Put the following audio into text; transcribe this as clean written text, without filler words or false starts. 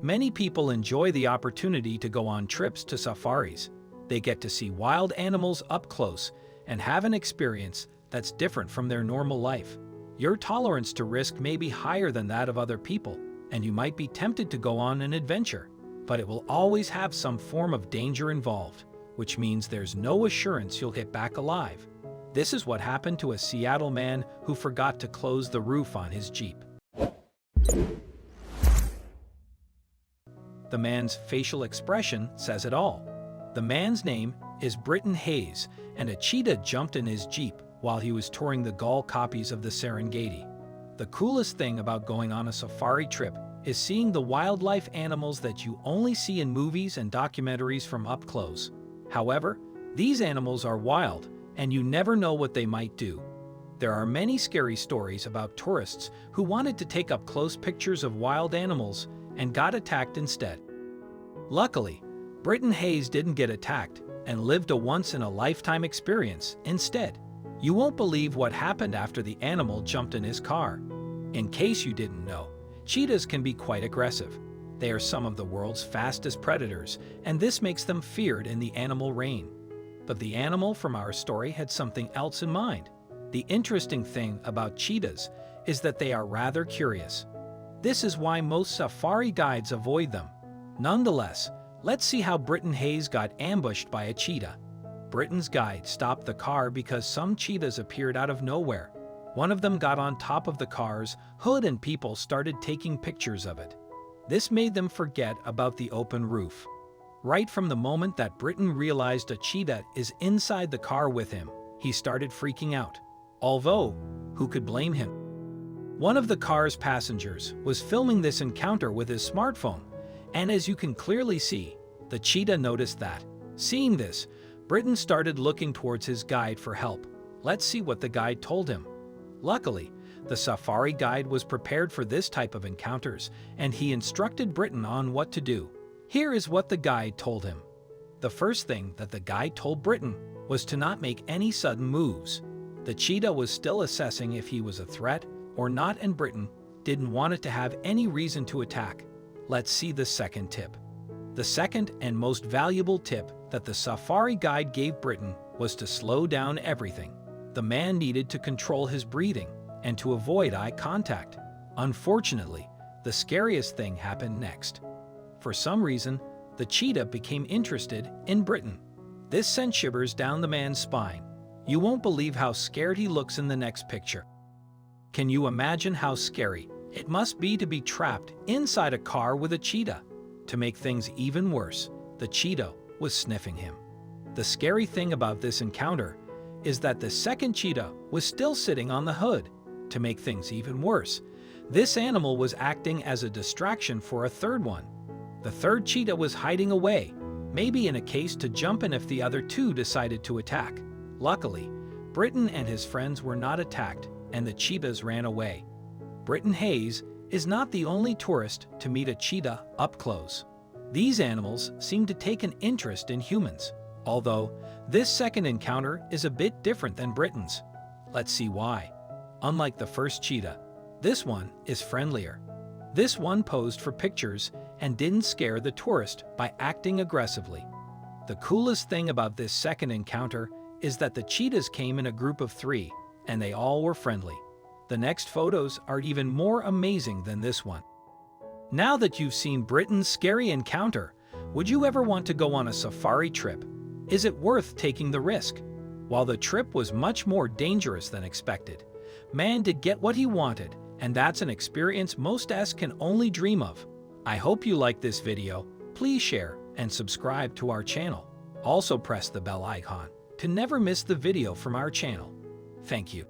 Many people enjoy the opportunity to go on trips to safaris. They get to see wild animals up close and have an experience that's different from their normal life. Your tolerance to risk may be higher than that of other people, and you might be tempted to go on an adventure, but it will always have some form of danger involved, which means there's no assurance you'll get back alive. This is what happened to a Seattle man who forgot to close the roof on his Jeep. The man's facial expression says it all. The man's name is Britton Hayes, and a cheetah jumped in his Jeep while he was touring the Gall copies of the Serengeti. The coolest thing about going on a safari trip is seeing the wildlife animals that you only see in movies and documentaries from up close. However, these animals are wild, and you never know what they might do. There are many scary stories about tourists who wanted to take up close pictures of wild animals and got attacked instead. Luckily, Britton Hayes didn't get attacked and lived a once-in-a-lifetime experience instead. You won't believe what happened after the animal jumped in his car. In case you didn't know, cheetahs can be quite aggressive. They are some of the world's fastest predators, and this makes them feared in the animal reign. But the animal from our story had something else in mind. The interesting thing about cheetahs is that they are rather curious. This is why most safari guides avoid them. Nonetheless, let's see how Britton Hayes got ambushed by a cheetah. Britton's guide stopped the car because some cheetahs appeared out of nowhere. One of them got on top of the car's hood and people started taking pictures of it. This made them forget about the open roof. Right from the moment that Britton realized a cheetah is inside the car with him, he started freaking out. Although, who could blame him? One of the car's passengers was filming this encounter with his smartphone, and as you can clearly see, the cheetah noticed that. Seeing this, Britton started looking towards his guide for help. Let's see what the guide told him. Luckily, the safari guide was prepared for this type of encounters, and he instructed Britton on what to do. Here is what the guide told him. The first thing that the guide told Britton was to not make any sudden moves. The cheetah was still assessing if he was a threat or not, and Britton didn't want it to have any reason to attack. Let's see the second tip. The second and most valuable tip that the safari guide gave Britton was to slow down everything. The man needed to control his breathing and to avoid eye contact. Unfortunately, the scariest thing happened next. For some reason, the cheetah became interested in Britton. This sent shivers down the man's spine. You won't believe how scared he looks in the next picture. Can you imagine how scary it must be to be trapped inside a car with a cheetah? To make things even worse, the cheetah was sniffing him. The scary thing about this encounter is that the second cheetah was still sitting on the hood. To make things even worse, this animal was acting as a distraction for a third one. The third cheetah was hiding away, maybe in a case to jump in if the other two decided to attack. Luckily, Britton and his friends were not attacked, and the cheetahs ran away. Britton Hayes is not the only tourist to meet a cheetah up close. These animals seem to take an interest in humans, although this second encounter is a bit different than Britton's. Let's see why. Unlike the first cheetah, this one is friendlier. This one posed for pictures and didn't scare the tourist by acting aggressively. The coolest thing about this second encounter is that the cheetahs came in a group of 3, and they all were friendly. The next photos are even more amazing than this one. Now that you've seen Britton's scary encounter, would you ever want to go on a safari trip? Is it worth taking the risk? While the trip was much more dangerous than expected, man did get what he wanted, and that's an experience most us can only dream of. I hope you liked this video. Please share and subscribe to our channel. Also press the bell icon to never miss the video from our channel. Thank you.